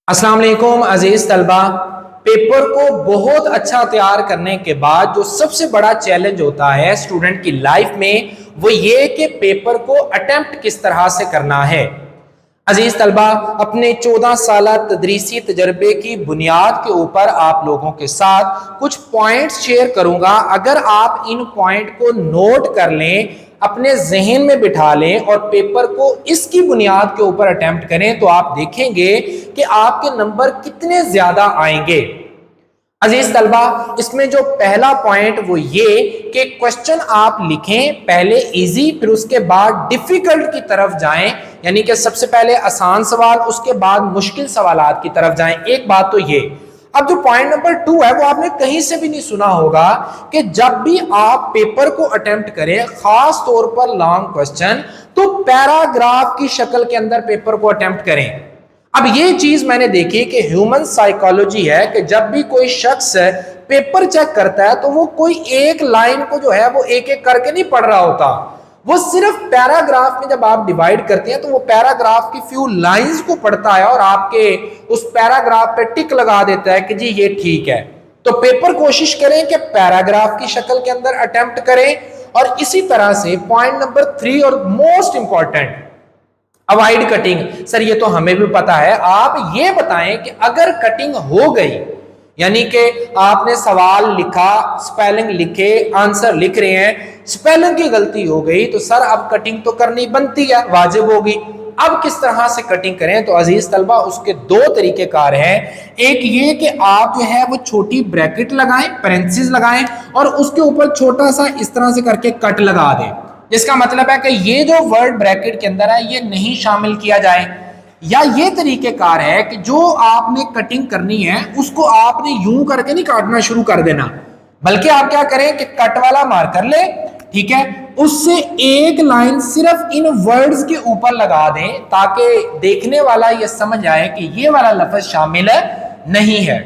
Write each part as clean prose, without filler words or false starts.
अस्सलाम वालेकुम अजीज तलबा। पेपर को बहुत अच्छा तैयार करने के बाद जो सबसे बड़ा चैलेंज होता है स्टूडेंट की लाइफ में वो ये कि पेपर को अटेम्प्ट किस तरह से करना है। अजीज तलबा, अपने 14 साल तदरीसी तजर्बे की बुनियाद के ऊपर आप लोगों के साथ कुछ पॉइंट्स शेयर करूंगा। अगर आप इन पॉइंट को नोट कर लें, अपने जहन में बिठा लें और पेपर को इसकी बुनियाद के ऊपर अटेम्प्ट करें तो आप देखेंगे कि आपके नंबर कितने ज्यादा आएंगे। अजीज तलबा, इसमें जो पहला पॉइंट वो ये कि क्वेश्चन आप लिखें पहले इजी, फिर उसके बाद डिफिकल्ट की तरफ जाएं, यानी कि सबसे पहले आसान सवाल उसके बाद मुश्किल सवालात की तरफ जाएं। एक बात तो ये। अब जो पॉइंट नंबर 2 है वो आपने कहीं से भी नहीं सुना होगा कि जब भी आप पेपर को अटेम्प्ट करें, खास तौर पर लॉन्ग क्वेश्चन, तो पैराग्राफ की शक्ल के अंदर पेपर को अटेम्प्ट करें। अब ये चीज मैंने देखी कि ह्यूमन साइकोलॉजी है कि जब भी कोई शख्स पेपर चेक करता है तो वो कोई एक लाइन को जो है वो एक एक करके नहीं पढ़ रहा होता, वो सिर्फ पैराग्राफ में जब आप डिवाइड करते हैं तो वो पैराग्राफ की फ्यू लाइंस को पढ़ता है और आपके उस पैराग्राफ पे टिक लगा देता है कि जी ये ठीक है। तो पेपर कोशिश करें कि पैराग्राफ की शक्ल के अंदर अटेम्प्ट करें। और इसी तरह से पॉइंट नंबर 3 और most important, avoid cutting. Sir ये तो हमें भी पता है, आप ये बताएं कि अगर कटिंग हो गई, यानी कि आपने सवाल लिखा, स्पेलिंग लिखे, आंसर लिख रहे हैं, स्पेलिंग की गलती हो गई तो सर अब कटिंग तो करनी बनती है, वाजिब होगी। अब किस तरह से कटिंग करें? तो अजीज तलबा, उसके दो तरीकेकार हैं। एक ये कि आप जो है वो छोटी ब्रैकेट लगाएं, पैरेंथेसिस लगाएं और उसके ऊपर छोटा सा इस तरह से करके कट लगा दें, जिसका मतलब है कि ये जो वर्ड ब्रैकेट के अंदर है ये नहीं शामिल किया जाए। या ये तरीकेकार है कि जो आपने कटिंग करनी है उसको आपने यूं करके नहीं काटना शुरू कर देना, बल्कि आप क्या करें कि कट वाला मार्कर ले, ठीक है, उससे एक लाइन सिर्फ इन वर्ड्स के ऊपर लगा दें ताकि देखने वाला ये समझ आए कि ये वाला लफ्ज शामिल नहीं है।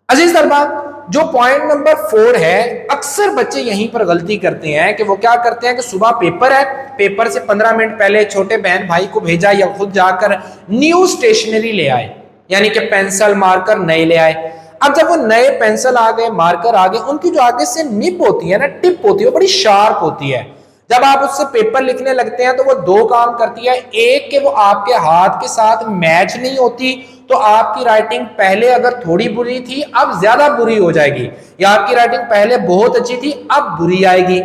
अजीज तलबा, जो पॉइंट नंबर 4 है, अक्सर बच्चे यहीं पर गलती करते हैं कि वो क्या करते हैं कि सुबह पेपर है, पेपर से 15 मिनट पहले छोटे बहन भाई को भेजा या खुद जाकर न्यू स्टेशनरी ले आए, यानी कि पेंसिल मार्कर नए ले आए। अब जब वो नए पेंसिल आ गए, मार्कर आ गए, उनकी जो आगे से निप होती है ना, टिप होती है, वो बड़ी शार्प होती है। जब आप उससे पेपर लिखने लगते हैं तो वो दो काम करती है। एक कि वो आपके हाथ के साथ मैच नहीं होती, तो आपकी राइटिंग पहले अगर थोड़ी बुरी थी अब ज्यादा बुरी हो जाएगी, या आपकी राइटिंग पहले बहुत अच्छी थी अब बुरी आएगी।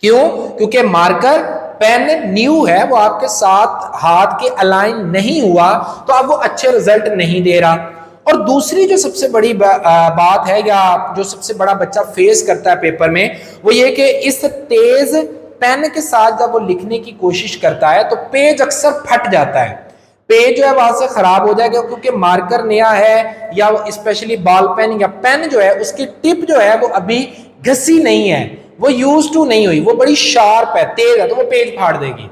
क्यों? क्योंकि मार्कर पेन न्यू है, वो आपके साथ हाथ के अलाइन नहीं हुआ, तो अब वो अच्छे रिजल्ट नहीं दे रहा। और दूसरी जो सबसे बड़ी बात है या जो सबसे बड़ा बच्चा फेस करता है पेपर में, वो ये कि इस तेज पेन के साथ जब वो लिखने की कोशिश करता है तो पेज अक्सर फट जाता है, पेज जो है वहां से खराब हो जाएगा, क्योंकि मार्कर नया है या स्पेशली बॉल पेन या पेन जो है उसकी टिप जो है वो अभी घसी नहीं है, वो यूज टू नहीं हुई, वो बड़ी शार्प है, तेज है, तो वो पेज फाड़ देगी।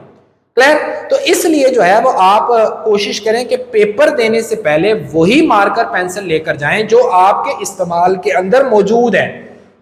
क्लियर? तो इसलिए जो है वो आप कोशिश करें कि पेपर देने से पहले वही मार्कर पेंसिल लेकर जाएं जो आपके इस्तेमाल के अंदर मौजूद है,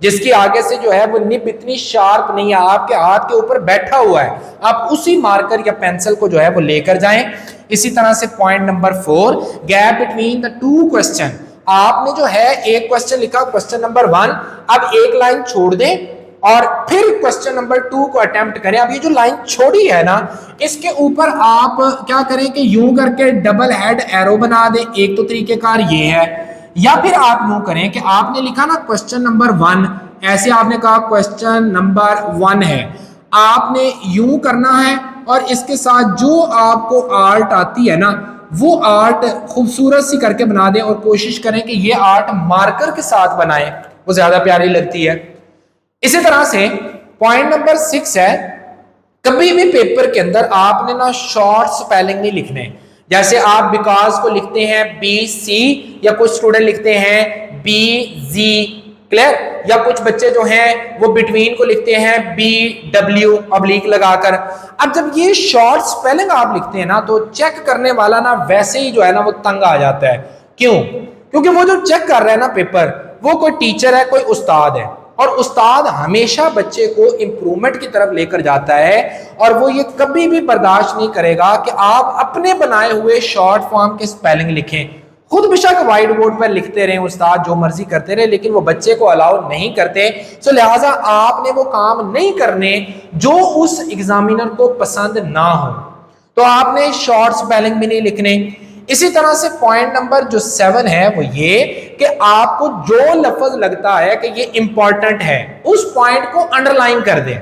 जिसकी आगे से जो है वो निब इतनी शार्प नहीं है, आपके हाथ के ऊपर बैठा हुआ है, आप उसी मार्कर या पेंसिल को जो है वो लेकर जाएं। इसी तरह से point number 4, gap between the two question. आपने जो है एक क्वेश्चन लिखा, क्वेश्चन नंबर 1, अब एक लाइन छोड़ दें और फिर क्वेश्चन नंबर 2 को अटेम्प्ट करें। अब ये जो लाइन छोड़ी है ना, इसके ऊपर आप क्या करें कि यूं करके डबल हेड एरो बना दें, एक तो तरीकेकार ये है। या फिर आप यूं करें कि आपने लिखा ना क्वेश्चन नंबर 1, ऐसे आपने कहा क्वेश्चन नंबर 1 है, आपने यूं करना है और इसके साथ जो आपको आर्ट आती है ना वो आर्ट खूबसूरत सी करके बना दें और कोशिश करें कि ये आर्ट मार्कर के साथ बनाएं, वो ज्यादा प्यारी लगती है। इसी तरह से पॉइंट नंबर 6 है, कभी भी पेपर के अंदर आपने ना शॉर्ट स्पेलिंग नहीं लिखने। जैसे आप बिकॉज को लिखते हैं BC, या कुछ स्टूडेंट लिखते हैं BZ, क्लियर, या कुछ बच्चे जो हैं वो बिटवीन को लिखते हैं BW ऑब्लिक लगाकर। अब जब ये शॉर्ट स्पेलिंग आप लिखते हैं ना तो चेक करने वाला ना वैसे ही जो है ना वो तंग आ जाता है। क्यों? क्योंकि वो जो चेक कर रहा है ना पेपर, वो कोई टीचर है, कोई उस्ताद है, और उस्ताद हमेशा बच्चे को इंप्रूवमेंट की तरफ लेकर जाता है, और वो ये कभी भी बर्दाश्त नहीं करेगा कि आप अपने बनाए हुए शॉर्ट फॉर्म के स्पेलिंग लिखें। खुद बेशक व्हाइट बोर्ड पर लिखते रहे उस्ताद, जो मर्जी करते रहे, लेकिन वो बच्चे को अलाउ नहीं करते। सो लिहाजा आपने वो काम नहीं करने जो उस एग्जामिनर को पसंद ना हो। तो आपने शॉर्ट स्पेलिंग भी नहीं लिखने। इसी तरह से पॉइंट नंबर जो 7 है वो ये कि आपको जो लफ्ज लगता है कि ये इंपॉर्टेंट है उस पॉइंट को अंडरलाइन कर दें।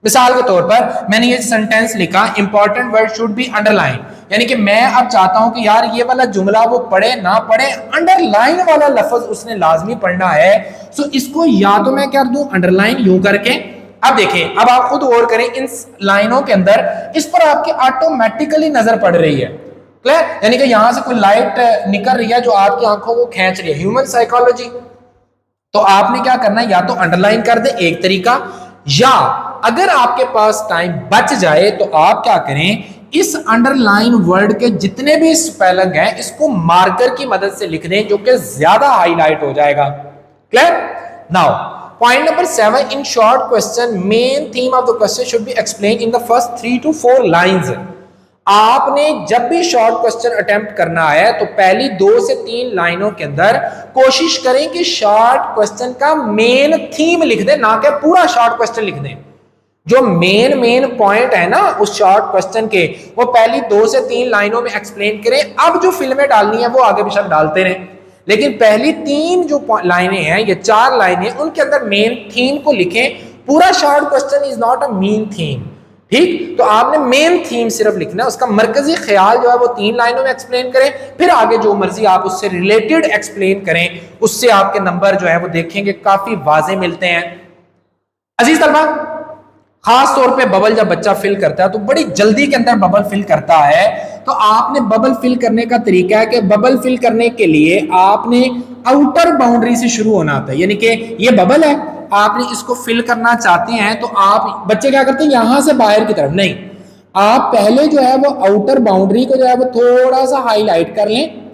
मिसाल के तौर पर मैंने ये सेंटेंस लिखा, important word should be underline, यानी कि मैं अब चाहता हूं कि यार ये वाला जुमला वो पढ़े ना पढ़े, अंडरलाइन वाला लफ्ज उसने लाजमी पढ़ना है। सो इसको या तो मैं कर दूं अंडरलाइन यूं करके। अब देखें, अब आप खुद और करें इन लाइनों के अंदर, इस पर आपके ऑटोमेटिकली नजर पड़ रही है। क्लियर? यानी कि यहां से कोई लाइट निकल रही है जो आपकी आंखों को खींच रही है। Human psychology. तो आपने क्या करना है, या तो अंडरलाइन कर दे एक तरीका, या अगर आपके पास टाइम बच जाए तो आप क्या करें, इस अंडरलाइन वर्ड के जितने भी स्पेलिंग हैं इसको मार्कर की मदद से लिख दें, जो कि ज्यादा हाईलाइट हो जाएगा। Clear? Now point number 7, in short question main theme of the question should be explain in the first 3 to 4 lines. आपने जब भी शॉर्ट क्वेश्चन अटेम्प्ट करना है तो पहली 2 से 3 लाइनों के अंदर कोशिश करें कि शॉर्ट क्वेश्चन का मेन थीम लिख दें, ना कि पूरा शॉर्ट क्वेश्चन लिख दें। जो मेन पॉइंट है ना उस शॉर्ट क्वेश्चन के, वो पहली 2 से 3 लाइनों में एक्सप्लेन करें। अब जो फिल्में डालनी है वो आगे बेशक डालते रहें, लेकिन पहली 3 जो लाइनें हैं, ये 4 लाइनें, उनके अंदर मेन थीम को लिखें। पूरा short question is not a main theme. ठीक? तो आपने मेन थीम सिर्फ लिखना है, उसका मरकजी ख्याल जो है वो 3 लाइनों में एक्सप्लेन करें, फिर आगे जो मर्जी आप उससे रिलेटेड एक्सप्लेन करें, उससे आपके नंबर जो है वो देखेंगे काफी वाजे मिलते हैं। अजीज तलबा, खास तौर पे बबल जब बच्चा फिल करता है तो बड़ी जल्दी के अंदर बबल फिल करता है। तो आपने बबल फिल करने का तरीका है कि बबल फिल करने के लिए आपने आउटर बाउंड्री से शुरू होना होता है, यानी कि ये बबल है, आपने इसको फिल करना चाहते हैं तो आप बच्चे क्या करते हैं, यहां से बाहर की तरफ नहीं, आप पहले जो है वो आउटर बाउंड्री को जो है वो थोड़ा सा हाईलाइट कर लें।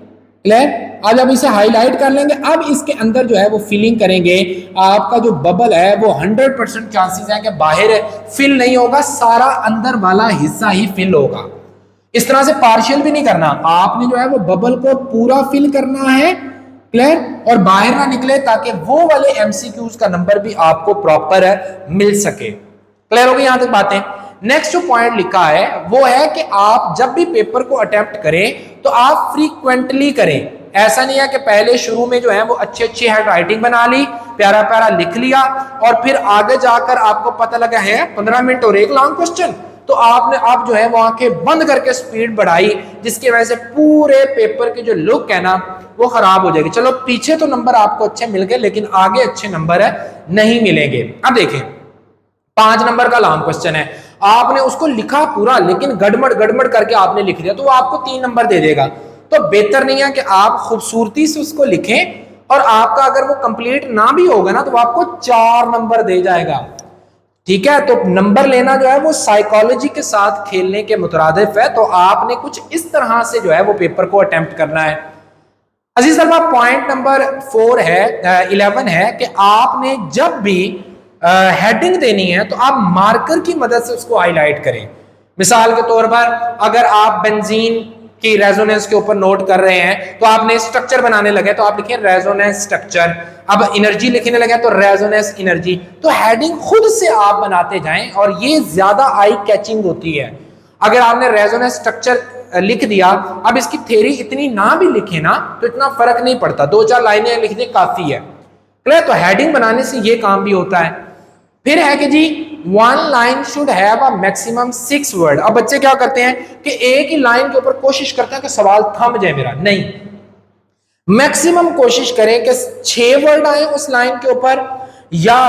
क्लियर? आज अब इसे हाईलाइट कर लेंगे, अब इसके अंदर जो है वो फिलिंग करेंगे। आपका जो बबल है वो 100% चांसेस है कि बाहर फिल नहीं होगा, सारा अंदर वाला हिस्सा ही फिल होगा। इस तरह से पार्शियल भी नहीं करना, आपने जो है वो बबल को पूरा फिल करना है। क्लियर? और बाहर ना निकले, ताकि वो वाले एमसीक्यूज का नंबर भी आपको प्रॉपर मिल सके। क्लियर हो गई यहां तक बातें? नेक्स्ट जो पॉइंट लिखा है वो है कि आप जब भी पेपर को अटेम्प्ट करें तो आप फ्रीक्वेंटली करें। ऐसा नहीं है कि पहले शुरू में जो है वो अच्छी अच्छी हैंड राइटिंग बना ली, प्यारा प्यारा लिख लिया, और फिर आगे जाकर आपको पता लगा है 15 मिनट और एक लॉन्ग क्वेश्चन, तो आपने अब जो है वो आंखें बंद करके स्पीड बढ़ाई, जिसकी वजह से पूरे पेपर की जो लुक है ना वो खराब हो जाएगी। चलो पीछे तो नंबर आपको अच्छे मिल गए, लेकिन आगे अच्छे नंबर नहीं मिलेंगे। अब देखें, 5 नंबर का लॉन्ग क्वेश्चन है, आपने उसको लिखा पूरा, लेकिन गड़बड़ करके आपने लिख दिया, तो वो आपको 3 नंबर दे देगा। तो बेहतर नहीं है कि आप खूबसूरती से उसको लिखें, और आपका अगर वो कंप्लीट ना भी होगा ना तो वो आपको 4 नंबर दे जाएगा। ठीक है? तो नंबर लेना जो है वो साइकोलॉजी के साथ खेलने के मुतरादिफ है। तो आपने कुछ इस तरह से जो है वो पेपर को अटेम्प्ट करना है। अजीज तलबा, पॉइंट नंबर 11 है कि आपने जब भी हेडिंग देनी है तो आप मार्कर की मदद से उसको हाईलाइट करें। मिसाल के तौर पर अगर आप बेंजीन की रेजोनेंस के ऊपर नोट कर रहे हैं तो आपने स्ट्रक्चर बनाने लगे तो आप लिखें रेजोनेंस स्ट्रक्चर। अब एनर्जी लिखने लगे तो रेजोनेंस एनर्जी। तो हेडिंग खुद से आप बनाते जाएं और ये ज्यादा आई कैचिंग होती है। अगर आपने रेजोनेंस स्ट्रक्चर लिख दिया, अब इसकी थ्योरी इतनी ना भी लिखे ना तो इतना फर्क नहीं पड़ता, 2-4 लाइनें लिख दे काफी है। तो हेडिंग बनाने से ये काम भी होता है। फिर है कि जी 1 line should have a maximum 6 word. अब बच्चे क्या करते हैं कि एक ही लाइन के ऊपर कोशिश करते हैं कि सवाल थम जाए मेरा, नहीं, मैक्सिमम कोशिश करें कि 6 वर्ड आए उस लाइन के ऊपर, या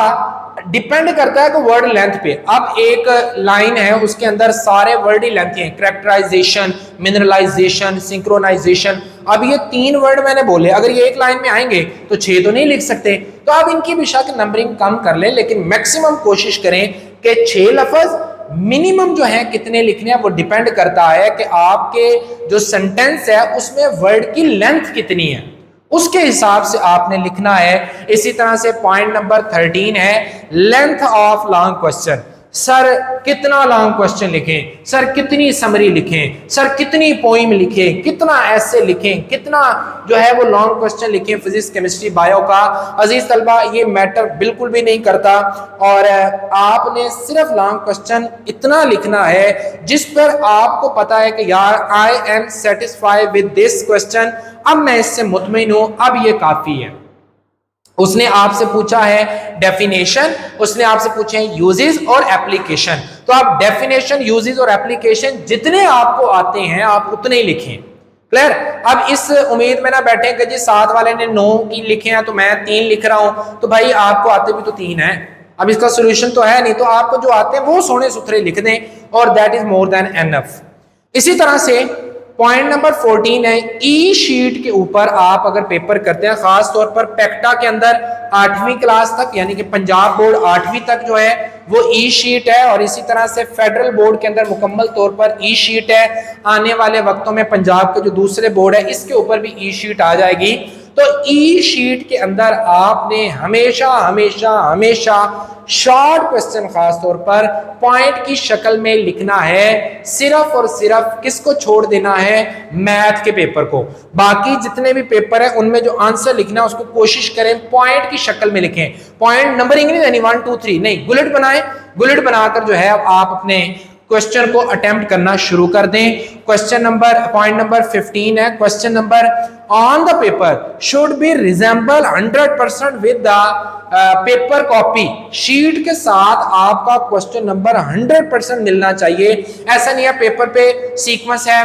डिपेंड करता है कि वर्ड लेंथ पे। अब एक लाइन है उसके अंदर सारे वर्ड ही लेंथ हैं, कैरेक्टराइजेशन, मिनरलाइजेशन, सिंक्रोनाइजेशन। अब ये 3 वर्ड मैंने बोले, अगर ये एक लाइन में आएंगे तो 6 तो नहीं लिख सकते, तो आप इनकी बेशक नंबरिंग कम कर लें, लेकिन मैक्सिमम कोशिश करें कि 6 लफ्ज। मिनिमम जो है कितने लिखने हैं वो डिपेंड करता है कि आपके जो सेंटेंस है उसमें वर्ड की लेंथ कितनी है, उसके हिसाब से आपने लिखना है। इसी तरह से पॉइंट नंबर 13 है length of long question. Sir कितना लॉन्ग क्वेश्चन लिखें, सर कितनी समरी लिखें, सर कितनी पोइम लिखें, कितना ऐसे लिखें, कितना जो है वो लॉन्ग क्वेश्चन लिखें फिजिक्स केमिस्ट्री बायो का। अजीज तलबा ये मैटर बिल्कुल भी नहीं करता, और आपने सिर्फ लॉन्ग क्वेश्चन इतना लिखना है जिस पर आपको पता है कि यार I am satisfied with this question, अब मैं इससे मुतमईन हूं, अब ये काफी है। उसने आपसे पूछा है डेफिनेशन, उसने आपसे पूछे हैं यूजेस और एप्लीकेशन, तो आप डेफिनेशन, यूजेस और एप्लीकेशन जितने आपको आते हैं आप उतने ही लिखें। क्लियर? अब इस उम्मीद में ना बैठे कि जी साथ वाले ने 9 की लिखे हैं तो मैं 3 लिख रहा हूं, तो भाई आपको आते भी तो 3 है, अब इसका सोल्यूशन तो है नहीं, तो आपको जो आते हैं वो सोने सुथरे लिख दें और that is more than enough. इसी तरह से पॉइंट नंबर 14 है, ई शीट के ऊपर आप अगर पेपर करते हैं, खास तौर पर पैक्टा के अंदर 8वीं क्लास तक यानी कि पंजाब बोर्ड 8वीं तक जो है वो ई शीट है, और इसी तरह से फेडरल बोर्ड के अंदर मुकम्मल तौर पर ई शीट है। आने वाले वक्तों में पंजाब के जो दूसरे बोर्ड है इसके ऊपर भी ई शीट आ जाएगी। तो ई शीट के अंदर आपने हमेशा हमेशा हमेशा शॉर्ट क्वेश्चन खास तौर पर पॉइंट की शक्ल में लिखना है, सिर्फ और सिर्फ किसको छोड़ देना है, मैथ के पेपर को। बाकी जितने भी पेपर है उनमें जो आंसर लिखना है उसको कोशिश करें पॉइंट की शक्ल में लिखें, पॉइंट नंबरिंग नहीं यानी 1 2 3 नहीं, बुलेट बनाएं, बुलेट बनाकर जो है आप अपने क्वेश्चन को अटेम्प्ट करना शुरू कर दें। क्वेश्चन नंबर पॉइंट नंबर 15 है, question number on the paper should be resemble 100% with the paper copy, sheet के साथ आपका क्वेश्चन नंबर 100% मिलना चाहिए। ऐसा नहीं है पेपर पे सीक्वेंस है,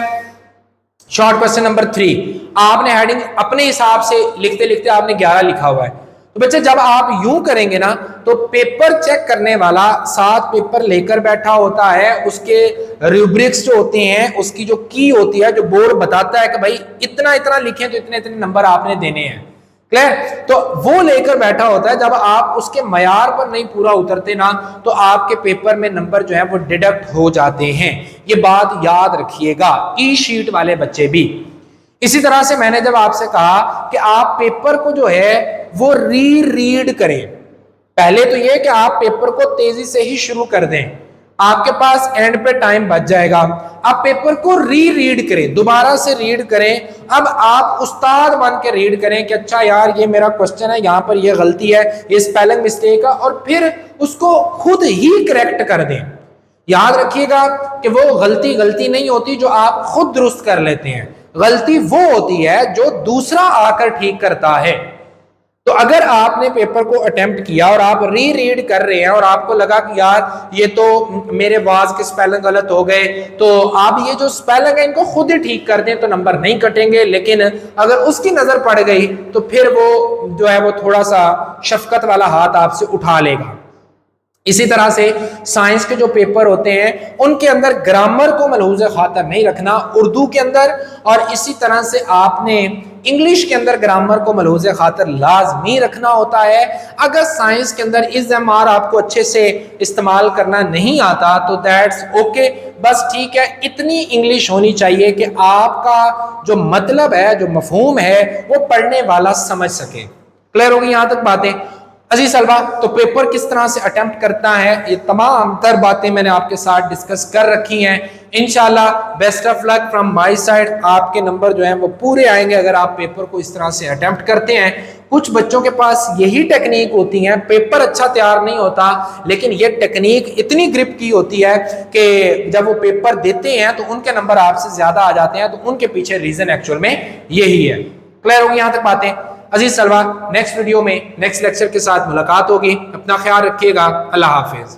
शॉर्ट क्वेश्चन नंबर 3 आपने हेडिंग अपने हिसाब से लिखते लिखते आपने 11 लिखा हुआ है, तो बच्चे जब आप यूं करेंगे ना तो पेपर चेक करने वाला साथ पेपर लेकर बैठा होता है, उसके रूब्रिक्स जो होते हैं उसकी जो की होती है, जो बोर्ड बताता है कि भाई इतना इतना लिखें तो इतने इतने नंबर आपने देने हैं। क्लियर? तो वो लेकर बैठा होता है, जब आप उसके मयार पर नहीं पूरा उतरते ना तो आपके पेपर में नंबर जो है वो डिडक्ट हो जाते हैं। ये बात याद रखिएगा, ई शीट वाले बच्चे भी। इसी तरह से मैंने जब आपसे कहा कि आप पेपर को जो है वो रीड करें, पहले तो ये कि आप पेपर को तेजी से ही शुरू कर दें, आपके पास एंड पे टाइम बच जाएगा। आप पेपर को रीड करें, दोबारा से रीड करें। अब आप उस्ताद बन के रीड करें कि अच्छा यार ये मेरा क्वेश्चन है, यहाँ पर ये गलती है, ये स्पेलिंग मिस्टेक है, और फिर उसको खुद ही करेक्ट कर दें। याद रखिएगा कि वो गलती नहीं होती जो आप खुद दुरुस्त कर लेते हैं, गलती वो होती है जो दूसरा आकर ठीक करता है। तो अगर आपने पेपर को अटेम्प्ट किया और आप रीड कर रहे हैं और आपको लगा कि यार ये तो मेरे वाज के स्पेलिंग गलत हो गए, तो आप ये जो स्पेलिंग है इनको खुद ही ठीक कर दें तो नंबर नहीं कटेंगे। लेकिन अगर उसकी नजर पड़ गई तो फिर वो जो है वो थोड़ा सा शफकत वाला हाथ आपसे उठा लेगा। इसी तरह से साइंस के जो पेपर होते हैं उनके अंदर ग्रामर को मलहूज़ खातर नहीं रखना, उर्दू के अंदर, और इसी तरह से आपने इंग्लिश के अंदर ग्रामर को मलहूज़ खातर लाजमी रखना होता है। अगर साइंस के अंदर इज़्ज़मार आपको अच्छे से इस्तेमाल करना नहीं आता तो दैट्स ओके, बस ठीक है, इतनी इंग्लिश होनी चाहिए कि आपका जो मतलब है, जो मफहूम है, वो पढ़ने वाला समझ सके। क्लियर होगी यहाँ तक बातें? अजीज तलबा, तो पेपर किस तरह से अटेम्प्ट करता है ये तमाम तर बातें मैंने आपके साथ डिस्कस कर रखी हैं। इंशाल्लाह best of luck from my side, आपके नंबर जो हैं वो पूरे आएंगे अगर आप पेपर को इस तरह से अटेम्प्ट करते हैं। कुछ बच्चों के पास यही टेक्निक होती है, पेपर अच्छा तैयार नहीं होता लेकिन ये टेक्निक इतनी ग्रिप की होती है कि जब वो पेपर देते हैं तो उनके नंबर आपसे ज्यादा आ जाते हैं, तो उनके पीछे रीजन एक्चुअल में यही है। क्लियर होगी यहाँ तक बातें? अजीज सलवा, नेक्स्ट वीडियो में नेक्स्ट लेक्चर के साथ मुलाकात होगी। अपना ख्याल रखिएगा। अल्लाह हाफिज।